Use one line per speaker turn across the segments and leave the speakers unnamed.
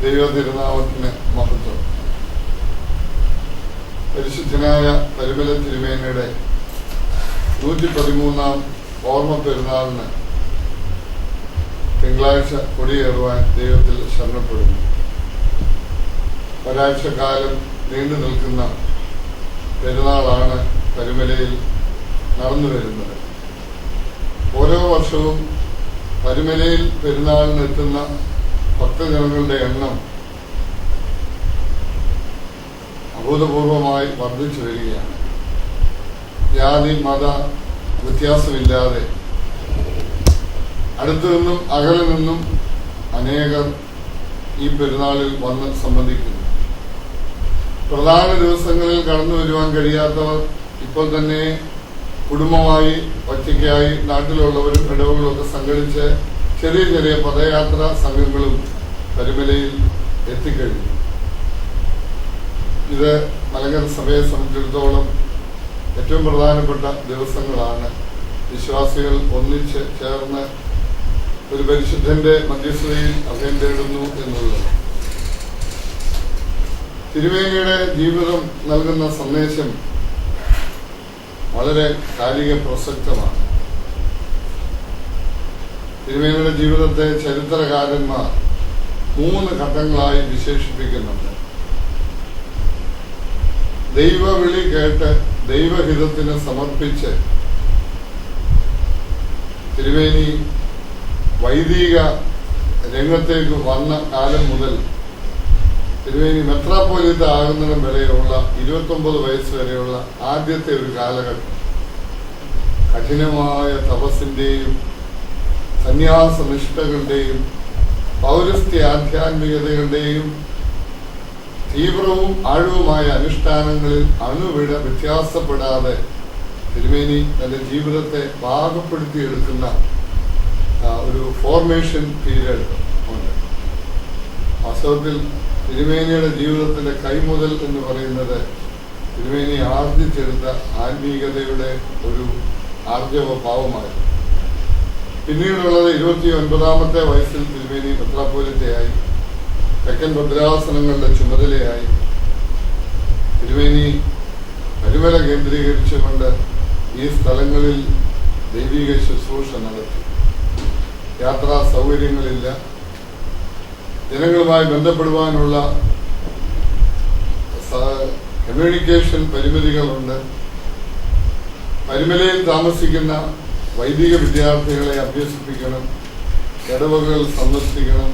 ദൈവ തിരുനാമത്തിന് മഹത്വം. പരിശുദ്ധനായ പരിമല തിരുമേനിയുടെ 113-ാം ഓർമ്മ പെരുന്നാളിന് തിങ്കളാഴ്ച കൊടിയേറുവാൻ ദൈവത്തിൽ ശരണപ്പെടുന്നു. ഒരാഴ്ചക്കാലം നീണ്ടു നിൽക്കുന്ന പെരുന്നാളാണ് പരിമലയിൽ നടന്നു വരുന്നത്. ഓരോ വർഷവും പരിമലയിൽ പെരുന്നാളിനെത്തുന്ന ഭക്തജനങ്ങളുടെ എണ്ണം അഭൂതപൂർവമായി വർദ്ധിച്ചു വരികയാണ്. ജാതി മത വ്യത്യാസമില്ലാതെ അടുത്തു നിന്നും അകലെ നിന്നും അനേകർ ഈ പെരുന്നാളിൽ വന്ന് സംബന്ധിക്കുന്നു. പ്രധാന ദിവസങ്ങളിൽ കടന്നു വരുവാൻ കഴിയാത്തവർ ഇപ്പോൾ തന്നെ കുടുംബമായി ഒറ്റയ്ക്കായി നാട്ടിലുള്ളവരും ഇടവുകളും ഒക്കെ സംഘടിച്ച് ചെറിയ ചെറിയ പദയാത്രാ സംഘങ്ങളും പരിമലയിൽ എത്തിക്കഴിഞ്ഞു. ഇത് മലങ്കര സഭയെ സംബന്ധിച്ചിടത്തോളം ഏറ്റവും പ്രധാനപ്പെട്ട ദിവസങ്ങളാണ്. വിശ്വാസികൾ ഒന്നിച്ച് ചേർന്ന് ഒരു പരിശുദ്ധന്റെ മധ്യസ്ഥതയിൽ അഭയം തേടുന്നു എന്നുള്ളത്. തിരുമേനിയുടെ ജീവിതം നൽകുന്ന സന്ദേശം വളരെ കാലിക പ്രസക്തമാണ്. തിരുമേനിയുടെ ജീവിതത്തെ ചരിത്രകാരന്മാർ 3 ഘട്ടങ്ങളായി വിശേഷിപ്പിക്കുന്നുണ്ട്. ദൈവവിളി കേട്ട് ദൈവഹിതത്തിന് സമർപ്പിച്ച് തിരുമേനി വൈദിക രംഗത്തേക്ക് വന്ന കാലം മുതൽ തിരുമേനി മെത്രാപ്പോലീത്ത ആകുന്നിടം വരെയുള്ള 29 വയസ്സ് വരെയുള്ള ആദ്യത്തെ ഒരു കാലഘട്ടം കഠിനമായ തപസ്സിന്റെയും സന്യാസനിഷ്ഠകളുടെയും പൗരസ്ത്യ ആധ്യാത്മികതകളുടെയും തീവ്രവും ആഴവുമായ അനുഷ്ഠാനങ്ങളിൽ അണുവിട വ്യത്യാസപ്പെടാതെ തിരുമേനി തന്റെ ജീവിതത്തെ പാകപ്പെടുത്തിയെടുക്കുന്ന ഒരു ഫോർമേഷൻ പീരീഡ് ഉണ്ട്. വാസ്തവത്തിൽ തിരുമേനിയുടെ ജീവിതത്തിന്റെ കൈമുതൽ എന്ന് പറയുന്നത് തിരുമേനി ആർജിച്ചെടുത്ത ആത്മീയതയുടെ ഒരു ആർജവ ഭാവമായിരുന്നു. പിന്നീടുള്ളത് 29-ാമത്തെ വയസ്സിൽ തിരുമേനി മെത്രാപ്പോലീത്തയായി, തെക്കൻ ഭദ്രാസനങ്ങളുടെ ചുമതലയായി. തിരുമേനി പരിമല കേന്ദ്രീകരിച്ചുകൊണ്ട് ഈ സ്ഥലങ്ങളിൽ ദൈവിക ശുശ്രൂഷ നടത്തി. യാത്രാ സൗകര്യങ്ങളില്ല, ജനങ്ങളുമായി ബന്ധപ്പെടുവാനുള്ള കമ്മ്യൂണിക്കേഷൻ പരിമിതികളുണ്ട്. പരിമലയിൽ താമസിക്കുന്ന വൈദിക വിദ്യാർത്ഥികളെ അഭ്യസിപ്പിക്കണം, ഇടവകൾ സന്ദർശിക്കണം,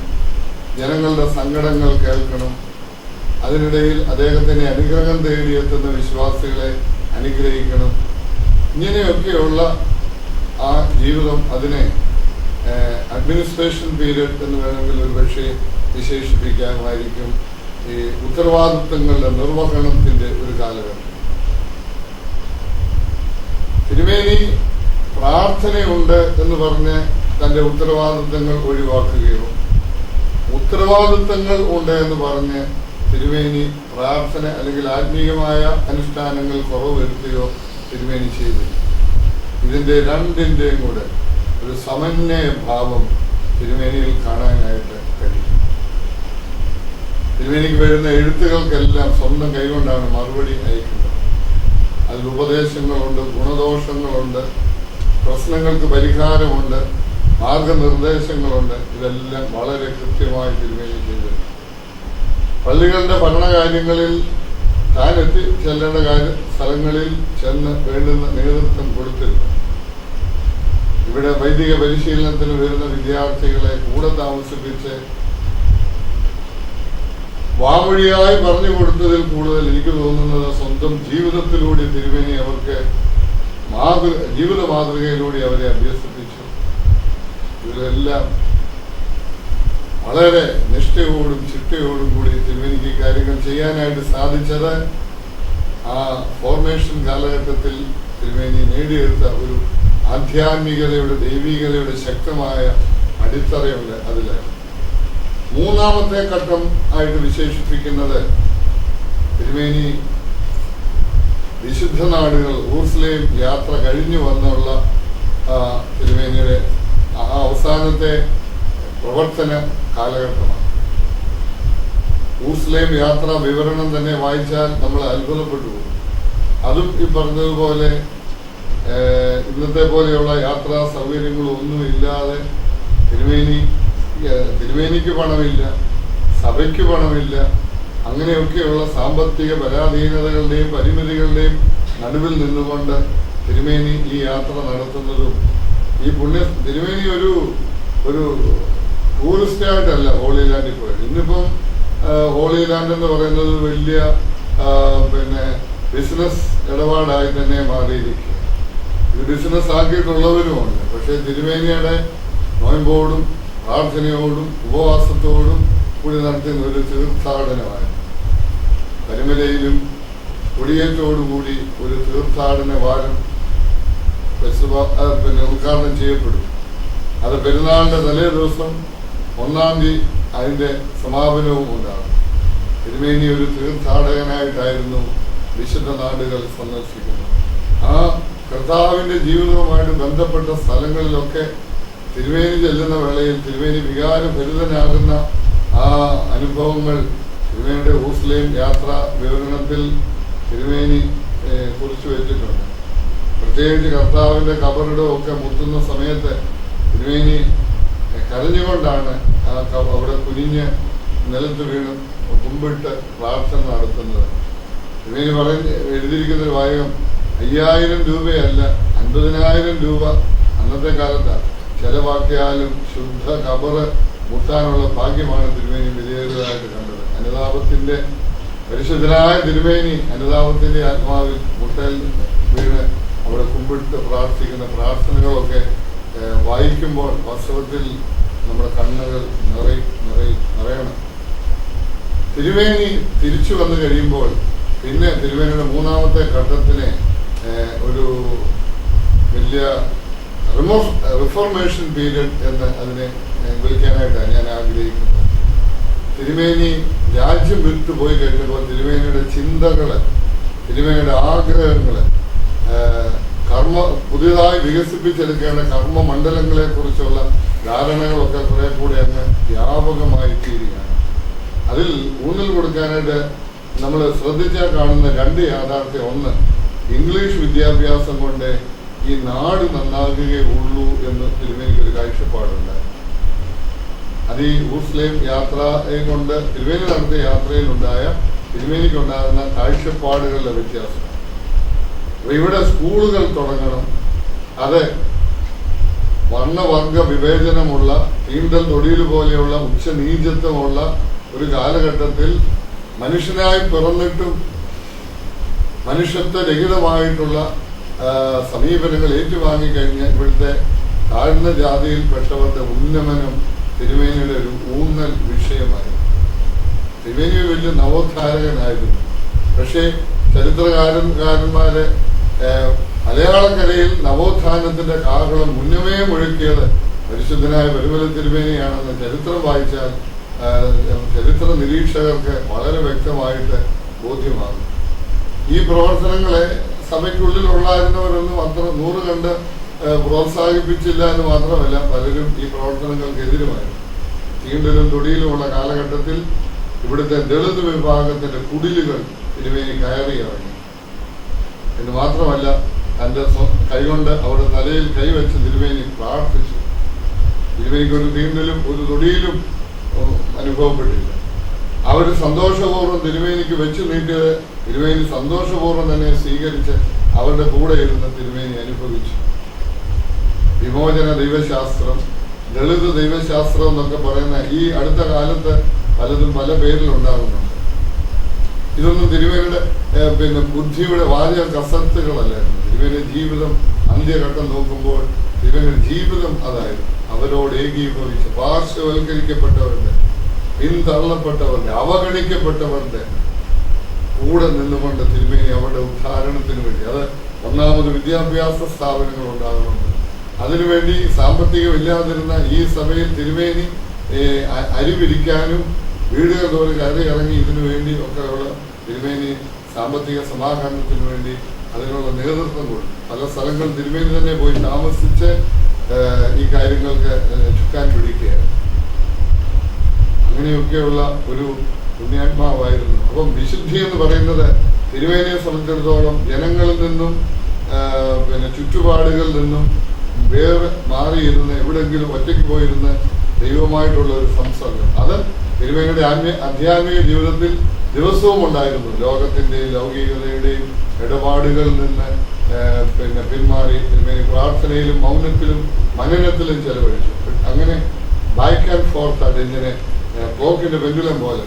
ജനങ്ങളുടെ സങ്കടങ്ങൾ കേൾക്കണം. അതിനിടയിൽ അദ്ദേഹത്തിന് അനുഗ്രഹം തേടിയെത്തുന്ന വിശ്വാസികളെ അനുഗ്രഹിക്കണം. ഇങ്ങനെയൊക്കെയുള്ള ആ ജീവിതം അതിനെ അഡ്മിനിസ്ട്രേഷൻ പീരീഡ് എന്ന് വേണമെങ്കിൽ ഒരു പക്ഷേ വിശേഷിപ്പിക്കാമായിരിക്കും. ഈ ഉത്തരവാദിത്വങ്ങളുടെ നിർവഹണത്തിന്റെ ഒരു കാലഘട്ടം. തിരുമേനി പ്രാർത്ഥനയുണ്ട് എന്ന് പറഞ്ഞ് തന്റെ ഉത്തരവാദിത്വങ്ങൾ ഒഴിവാക്കുകയോ, ഉത്തരവാദിത്വങ്ങൾ ഉണ്ട് എന്ന് പറഞ്ഞ് തിരുമേനി പ്രാർത്ഥന അല്ലെങ്കിൽ ആത്മീയമായ അനുഷ്ഠാനങ്ങൾ കുറവ് വരുത്തുകയോ തിരുമേനി ചെയ്തു. ഇതിന്റെ രണ്ടിന്റെയും കൂടെ ഒരു സമന്വയ ഭാവം തിരുമേനിയിൽ കാണാനായിട്ട് കഴിയും. തിരുമേനിക്ക് വരുന്ന എഴുത്തുകൾക്കെല്ലാം സ്വന്തം കൈകൊണ്ടാണ് മറുപടി അയക്കുന്നത്. അതിൽ ഉപദേശങ്ങളുണ്ട്, ഗുണദോഷങ്ങളുണ്ട്, പ്രശ്നങ്ങൾക്ക് പരിഹാരമുണ്ട്, മാർഗനിർദ്ദേശങ്ങളുണ്ട്. ഇതെല്ലാം വളരെ കൃത്യമായി തിരുമേനി ചെയ്തു. പള്ളികളുടെ ഭരണകാര്യങ്ങളിൽ താൻ ചെല്ലേണ്ട സ്ഥലങ്ങളിൽ ചെന്ന് വേണ്ടുന്ന നേതൃത്വം കൊടുത്തിരുന്നു. ഇവിടെ വൈദിക പരിശീലനത്തിന് വരുന്ന വിദ്യാർത്ഥികളെ കൂടെ താമസിപ്പിച്ച് വാമൊഴിയായി പറഞ്ഞു കൊടുത്തതിൽ കൂടുതൽ എനിക്ക് തോന്നുന്നത് സ്വന്തം ജീവിതത്തിലൂടെ തിരുമേനി അവർക്ക് ജീവിത മാതൃകയിലൂടെ അവരെ അഭ്യസിപ്പിച്ചു. ഇവരെല്ലാം വളരെ നിഷ്ഠയോടും ചിട്ടയോടും കൂടി തിരുമേനിക്ക് കാര്യങ്ങൾ ചെയ്യാനായിട്ട് സാധിച്ചത് ആ ഫോർമേഷൻ കാലഘട്ടത്തിൽ തിരുമേനി നേടിയെടുത്ത ഒരു ആധ്യാത്മികതയുടെ ദൈവികതയുടെ ശക്തമായ അടിത്തറയുണ്ട്. അതിലാണ് 3-ാമത്തെ ഘട്ടം ആയിട്ട് വിശേഷിപ്പിക്കുന്നത് തിരുമേനി വിശുദ്ധ നാടുകൾ ഊർസ്ലേം യാത്ര കഴിഞ്ഞു വന്നുള്ള തിരുമേനിയുടെ ആ അവസാനത്തെ പ്രവർത്തന കാലഘട്ടമാണ്. ഊസ്ലേം യാത്രാ വിവരണം തന്നെ വായിച്ചാൽ നമ്മൾ അത്ഭുതപ്പെട്ടു പോകും. അതും ഈ പറഞ്ഞതുപോലെ ഇന്നത്തെ പോലെയുള്ള യാത്രാ സൗകര്യങ്ങളൊന്നും ഇല്ലാതെ തിരുമേനിക്ക് പണമില്ല, സഭയ്ക്ക് പണമില്ല, അങ്ങനെയൊക്കെയുള്ള സാമ്പത്തിക പരാധീനതകളുടെയും പരിമിതികളുടെയും നടുവിൽ നിന്നുകൊണ്ട് തിരുമേനി ഈ യാത്ര നടത്തുന്നതും ഈ തിരുമേനി ഒരു ടൂറിസ്റ്റായിട്ടല്ല ഹോളി ലാൻഡിൽ പോയത്. ഇന്നിപ്പം ഹോളി ലാൻഡ് എന്ന് പറയുന്നത് വലിയ ബിസിനസ് ഇടപാടായി തന്നെ മാറിയിരിക്കുക. ഇത് ബിസിനസ് ആക്കിയിട്ടുള്ളവരുമുണ്ട്. പക്ഷേ തിരുമേനിയുടെ നോയമ്പോടും പ്രാർത്ഥനയോടും ഉപവാസത്തോടും കൂടി നടത്തുന്ന ഒരു തീർത്ഥാടനമാണ്. പരിമലയിലും കൊടിയേറ്റോടുകൂടി ഒരു തീർത്ഥാടന വാരം ഉദ്ഘാടനം ചെയ്യപ്പെടും. അത് പെരുന്നാളിന്റെ തലേ ദിവസം 1-ാം തീയതി അതിന്റെ സമാപനവും ഉണ്ടാകും. തിരുമേനി ഒരു തീർത്ഥാടകനായിട്ടായിരുന്നു വിശുദ്ധ നാടുകൾ സന്ദർശിക്കുന്നത്. ആ കർത്താവിന്റെ ജീവിതവുമായിട്ട് ബന്ധപ്പെട്ട സ്ഥലങ്ങളിലൊക്കെ തിരുമേനി ചെല്ലുന്ന വേളയിൽ തിരുമേനി വികാരഭരിതനാകുന്ന ആ അനുഭവങ്ങൾ തിരുമേനിയുടെ ഊസ്ലേം യാത്രാ വിവരണത്തിൽ തിരുമേനി കുറിച്ചു വെച്ചിട്ടുണ്ട്. പ്രത്യേകിച്ച് കർത്താവിന്റെ കബറിടം ഒക്കെ മുത്തുന്ന സമയത്ത് തിരുമേനി കരഞ്ഞുകൊണ്ടാണ് അവിടെ കുനിഞ്ഞ് നിലത്ത് വീണ് കുമ്പിട്ട് പ്രാർത്ഥന നടത്തുന്നത്. തിരുമേനി എഴുതിയിരിക്കുന്ന ഒരു വാചകം 5000 രൂപയല്ല 50,000 രൂപ അന്നത്തെ കാലത്താണ് ചെലവാക്കിയാലും ശുദ്ധ കബറ് മുട്ടാനുള്ള ഭാഗ്യമാണ് തിരുമേനി വിലയേറിയതായിട്ട് കണ്ടത്. അനുതാപത്തിന്റെ പരിശുദ്ധനായ തിരുമേനി അനുതാപത്തിന്റെ ആത്മാവിൽ മുട്ടയിൽ വീണ് അവിടെ കുമ്പിട്ട് പ്രാർത്ഥിക്കുന്ന പ്രാർത്ഥനകളൊക്കെ വായിക്കുമ്പോൾ വാസ്തവത്തിൽ നമ്മുടെ കണ്ണുകൾ നിറയണം. തിരുമേനി തിരിച്ചു വന്നു കഴിയുമ്പോൾ പിന്നെ തിരുമേനിയുടെ 3-ാമത്തെ ഘട്ടത്തിനെ ഒരു വലിയ റിഫോർമേഷൻ പീരിയഡ് എന്ന് അതിനെ വിളിക്കാനായിട്ടാണ് ഞാൻ ആഗ്രഹിക്കുന്നത്. തിരുമേനി രാജ്യം വിട്ടുപോയി കഴിഞ്ഞപ്പോൾ തിരുമേനിയുടെ ചിന്തകള്, തിരുമേനിയുടെ ആഗ്രഹങ്ങള്, പുതിയതായി വികസിപ്പിച്ചെടുക്കേണ്ട കർമ്മമണ്ഡലങ്ങളെ കുറിച്ചുള്ള ധാരണകളൊക്കെ കുറെ കൂടെ അങ്ങ് വ്യാപകമായി തീരുകയാണ്. അതിൽ ഊന്നൽ കൊടുക്കാനായിട്ട് നമ്മൾ ശ്രദ്ധിച്ചാൽ കാണുന്ന 2 യാഥാർത്ഥ്യം. ഒന്ന്, ഇംഗ്ലീഷ് വിദ്യാഭ്യാസം കൊണ്ട് ഈ നാട് നന്നാകുകയുള്ളൂ എന്ന് തിരുമേനിക്കൊരു കാഴ്ചപ്പാടുണ്ടായി. അത് ഈ ഊസ്ലേം യാത്രയെ കൊണ്ട് തിരുമേനി നടത്തിയ യാത്രയിലുണ്ടായ തിരുമേനിക്കുണ്ടാകുന്ന കാഴ്ചപ്പാടുകളുടെ വ്യത്യാസം. ഇവിടെ സ്കൂളുകൾ തുടങ്ങണം. അത് വർണ്ണവർഗ വിവേചനമുള്ള തീണ്ടൽ തൊടിയിൽ പോലെയുള്ള ഉച്ചനീചത്വമുള്ള ഒരു കാലഘട്ടത്തിൽ മനുഷ്യനായി പിറന്നിട്ടും മനുഷ്യത്വരഹിതമായിട്ടുള്ള സമീപനങ്ങൾ ഏറ്റുവാങ്ങിക്കഴിഞ്ഞ ഇവിടുത്തെ താഴ്ന്ന ജാതിയിൽപ്പെട്ടവരുടെ ഉന്നമനം തിരുമേനിയുടെ ഒരു ഊന്നൽ വിഷയമായിരുന്നു. തിരുമേനി വലിയ നവോത്ഥാരകനായിരുന്നു. പക്ഷേ ചരിത്രകാരന്മാരെ മലയാളക്കരയിൽ നവോത്ഥാനത്തിന്റെ കാഹളം മുന്നമേ മുഴക്കിയത് പരിശുദ്ധനായ പരിമല തിരുമേനിയാണെന്ന് ചരിത്രം വായിച്ചാൽ ചരിത്ര നിരീക്ഷകർക്ക് വളരെ വ്യക്തമായിട്ട് ബോധ്യമാകും. ഈ പ്രവർത്തനങ്ങളെ സഭയ്ക്കുള്ളിലുള്ളായിരുന്നവരൊന്നും അത്ര 100 കണ്ട് പ്രോത്സാഹിപ്പിച്ചില്ല എന്ന് മാത്രമല്ല, പലരും ഈ പ്രവർത്തനങ്ങൾക്ക് എതിരുമായിരുന്നു. തീണ്ടലും തൊടിയിലുമുള്ള കാലഘട്ടത്തിൽ ഇവിടുത്തെ ദളിത് വിഭാഗത്തിന്റെ കുടിലുകൾ തിരുമേനി കയറി ഇറങ്ങി എന്ന് മാത്രമല്ല, തന്റെ കൈകൊണ്ട് അവിടെ തലയിൽ കൈവച്ച് തിരുമേനി പ്രാർത്ഥിച്ചു. തിരുമേനിക്ക് ഒരു തീണ്ടലും ഒരു തൊടിയിലും അനുഭവപ്പെട്ടില്ല. അവർ സന്തോഷപൂർവ്വം തിരുമേനിക്ക് വെച്ചു നീട്ടിയത് തിരുമേനി സന്തോഷപൂർവ്വം തന്നെ സ്വീകരിച്ച് അവരുടെ കൂടെ ഇരുന്ന് തിരുമേനി അനുഭവിച്ചു. വിമോചന ദൈവശാസ്ത്രം, ദളിത് ദൈവശാസ്ത്രം എന്നൊക്കെ പറയുന്ന ഈ അടുത്ത കാലത്ത് പലതും പല പേരിലുണ്ടാകുന്നുണ്ട്. ഇതൊന്നും തിരുമേനിയുടെ ബുദ്ധിയുടെ വാചക കസർത്തുകളല്ലായിരുന്നു. തിരുമേനിയുടെ ജീവിതം അന്ത്യഘട്ടം നോക്കുമ്പോൾ തിരുമേനിയുടെ ജീവിതം അതായിരുന്നു. അവരോട് ഏകീഭവിച്ച് പാർശ്വവൽക്കരിക്കപ്പെട്ടവരുടെ, പിന്തള്ളപ്പെട്ടവരുടെ, അവഗണിക്കപ്പെട്ടവരുടെ കൂടെ നിന്നുകൊണ്ട് തിരുമേനി അവരുടെ ഉദ്ധാരണത്തിന് വേണ്ടി, അത് ഒന്നാമത് വിദ്യാഭ്യാസ സ്ഥാപനങ്ങൾ ഉണ്ടാകുന്നുണ്ട്. അതിനുവേണ്ടി സാമ്പത്തികമില്ലാതിരുന്ന ഈ സഭയിൽ തിരുമേനി അരി പിരിക്കാനും വീടുകൾ തോറും കയറി ഇറങ്ങി ഇതിനു വേണ്ടി ഒക്കെയുള്ള തിരുമേനി സാമ്പത്തിക സമാഹരണത്തിന് വേണ്ടി അതിനുള്ള നേതൃത്വം കൊടുത്തു. പല സ്ഥലങ്ങളിൽ തിരുമേനി തന്നെ പോയി താമസിച്ച് ഈ കാര്യങ്ങൾക്ക് ചുക്കാൻ പിടിക്കുകയാണ്. അങ്ങനെയൊക്കെയുള്ള ഒരു പുണ്യാത്മാവായിരുന്നു. അപ്പം വിശുദ്ധി എന്ന് പറയുന്നത് തിരുവേനിയെ സംബന്ധിച്ചിടത്തോളം ജനങ്ങളിൽ നിന്നും ചുറ്റുപാടുകളിൽ നിന്നും വേറെ മാറിയിരുന്ന് എവിടെയെങ്കിലും ഒറ്റയ്ക്ക് പോയിരുന്ന് ദൈവമായിട്ടുള്ള ഒരു സംസർഗം, അത് തിരുവേനിയുടെ ആധ്യാത്മിക ജീവിതത്തിൽ ദിവസവും ഉണ്ടായിരുന്നു. ലോകത്തിന്റെയും ലൗകികതയുടെയും ഇടപാടുകളിൽ നിന്ന് പിന്മാറി തിരുവേനി പ്രാർത്ഥനയിലും മൗനത്തിലും മനനത്തിലും ചെലവഴിച്ചു. അങ്ങനെ ബാക്ക് ആൻഡ് ഫോർത്ത് ആയിട്ട് ഇങ്ങനെ ക്ലോക്കിന്റെ പെൻഡുലം പോലെ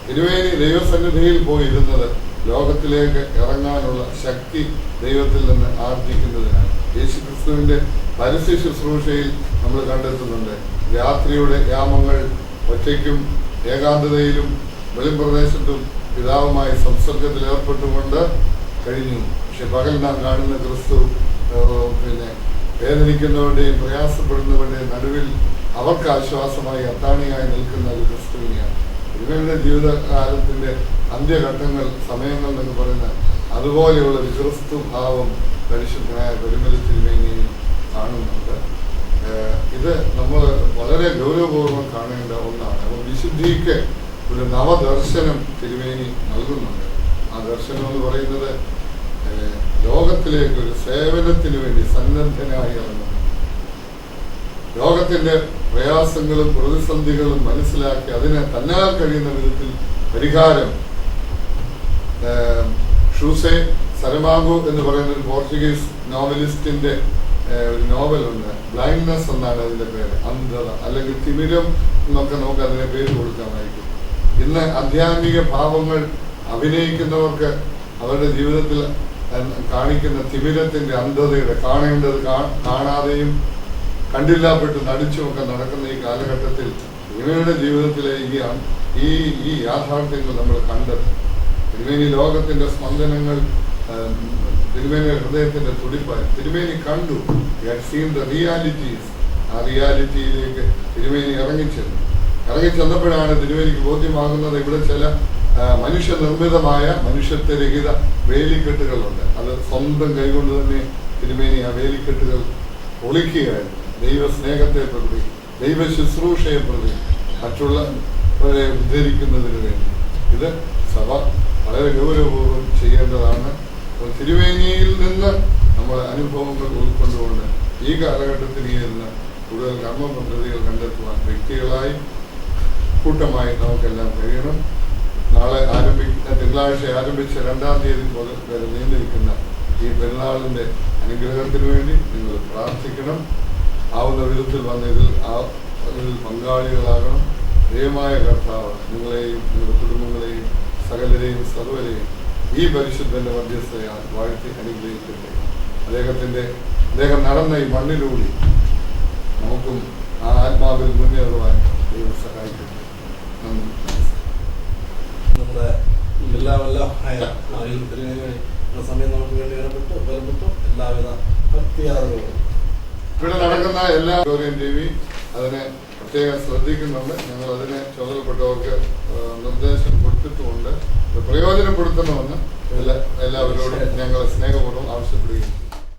തിരുവേനി ദൈവസന്നിധിയിൽ പോയിരുന്നത് ലോകത്തിലേക്ക് ഇറങ്ങാനുള്ള ശക്തി ദൈവത്തിൽ നിന്ന് ആർജിക്കുന്നതിനാണ്. യേശുക്രിസ്തുവിന്റെ പരസ്യ ശുശ്രൂഷയിൽ നമ്മൾ കണ്ടെത്തുന്നുണ്ട്, രാത്രിയുടെ യാമങ്ങൾ ഒറ്റയ്ക്കും ഏകാന്തതയിലും വെളിമ്പ്രദേശത്തും പിതാവുമായി സംസർഗത്തിൽ ഏർപ്പെട്ടുകൊണ്ട് കഴിഞ്ഞു. പക്ഷെ പകൽ നാം കാണുന്ന ക്രിസ്തു വേദനിക്കുന്നവരുടെയും പ്രയാസപ്പെടുന്നവരുടെയും നടുവിൽ അവർക്ക് ആശ്വാസമായി അത്താണിയായി നിൽക്കുന്ന ഒരു ക്രിസ്തുവിനെയാണ്. ഇവരുടെ ജീവിതകാലത്തിന്റെ അന്ത്യഘട്ടങ്ങൾ, സമയങ്ങൾ എന്നൊക്കെ പറയുന്ന അതുപോലെയുള്ള ഒരു ക്രിസ്തു ഭാവം പരിശുദ്ധനായ പരിമല തിരുമേനിയിൽ കാണുന്നുണ്ട്. ഇത് നമ്മൾ വളരെ ഗൗരവപൂർവ്വം കാണേണ്ട ഒന്നാണ്. അപ്പോൾ വിശുദ്ധിക്ക് ഒരു നവദർശനം തിരുമേനി നൽകുന്നുണ്ട്. ആ ദർശനം എന്ന് പറയുന്നത് ലോകത്തിലേക്ക് ഒരു സേവനത്തിന് വേണ്ടി സന്നദ്ധനായി ഇറങ്ങുന്നു. ലോകത്തിന്റെ പ്രയാസങ്ങളും പ്രതിസന്ധികളും മനസ്സിലാക്കി അതിനെ തന്നാൽ കഴിയുന്ന വിധത്തിൽ പരിഹാരം. ഷൂസെ സരമാഗോ എന്ന് പറയുന്ന ഒരു പോർച്ചുഗീസ് നോവലിസ്റ്റിന്റെ ഒരു നോവലുണ്ട്, ബ്ലൈൻഡ്നെസ് എന്നാണ് അതിന്റെ പേര്, അന്ധത അല്ലെങ്കിൽ തിമിരം എന്നൊക്കെ നമുക്ക് അതിനെ പേര് കൊടുക്കാമായിരിക്കും. ഇന്ന് ആധ്യാത്മിക ഭാവങ്ങൾ അഭിനയിക്കുന്നവർക്ക് അവരുടെ ജീവിതത്തിൽ കാണിക്കുന്ന തിമിരത്തിന്റെ അന്ധതയുടെ, കാണേണ്ടത് കാണാതെയും കണ്ടില്ലാപ്പെട്ട് നടിച്ചുമൊക്കെ നടക്കുന്ന ഈ കാലഘട്ടത്തിൽ തിരുമേനിയുടെ ജീവിതത്തിലെ ഈ യാഥാർത്ഥ്യങ്ങൾ നമ്മൾ കണ്ടെത്തും. തിരുമേനി ലോകത്തിന്റെ സ്പന്ദനങ്ങൾ, തിരുമേനിയുടെ ഹൃദയത്തിന്റെ തുടിപ്പായി തിരുമേനി കണ്ടു. Seen the realities. ആ റിയാലിറ്റിയിലേക്ക് തിരുമേനി ഇറങ്ങിച്ചെന്നപ്പോഴാണ് തിരുമേനിക്ക് ബോധ്യമാകുന്നത് ഇവിടെ ചില മനുഷ്യനിർമ്മിതമായ മനുഷ്യത്വരഹിത വേലിക്കെട്ടുകളുണ്ട്. അത് സ്വന്തം കൈകൊണ്ട് തന്നെ തിരുമേനി ആ വേലിക്കെട്ടുകൾ പൊളിക്കുകയായിരുന്നു. ദൈവ സ്നേഹത്തെ പ്രതി, ദൈവ ശുശ്രൂഷയെ പ്രതി, മറ്റുള്ളവരെ ഉദ്ധരിക്കുന്നതിന് വേണ്ടി. ഇത് സഭ വളരെ ഗൗരവപൂർവ്വം ചെയ്യേണ്ടതാണ്. തിരുവേനിയിൽ നിന്ന് നമ്മൾ അനുഭവങ്ങൾ ഉൾക്കൊണ്ടുകൊണ്ട് ഈ കാലഘട്ടത്തിൽ ഇരുന്ന് കൂടുതൽ കർമ്മ പദ്ധതികൾ കണ്ടെത്തുവാൻ വ്യക്തികളായി കൂട്ടമായി നമുക്കെല്ലാം കഴിയണം. നാളെ തിങ്കളാഴ്ച ആരംഭിച്ച 2-ാം തീയതി മുതൽ വരെ നീണ്ടിരിക്കുന്ന ഈ പെരുന്നാളിന്റെ അനുഗ്രഹത്തിന് വേണ്ടി നിങ്ങൾ പ്രാർത്ഥിക്കണം. ആവുന്ന വിധത്തിൽ വന്ന് ഇതിൽ പങ്കാളികളാകണം. ദൈവമായ കർത്താവ് നിങ്ങളെയും നിങ്ങളുടെ കുടുംബങ്ങളെയും സകലരെയും സർവ്വരെയും ഈ പരിശുദ്ധന്റെ മധ്യസ്ഥയാൽ വാഴ്ത്തി അനുഗ്രഹിക്കട്ടെ. അദ്ദേഹം നടന്ന ഈ മണ്ണിലൂടെ നമുക്കും ആ ആത്മാവിൽ മുന്നേറുവാൻ ദൈവം സഹായിക്കട്ടെ.
നമ്മുടെ എല്ലാം സമയം നമുക്ക് വേണ്ടി വരപ്പെട്ടു എല്ലാവിധ ഭക്തിയാദരവും
ഇവിടെ നടക്കുന്ന എല്ലാ ടി വി അതിനെ പ്രത്യേകം ശ്രദ്ധിക്കുന്നുണ്ട്. ഞങ്ങൾ അതിനെ ചുമതലപ്പെട്ടവർക്ക് നിർദ്ദേശം കൊടുത്തിട്ടുമുണ്ട്. പ്രയോജനപ്പെടുത്തണമെന്ന് എല്ലാവരോടും ഞങ്ങൾ സ്നേഹപൂർവ്വം ആവശ്യപ്പെടുകയും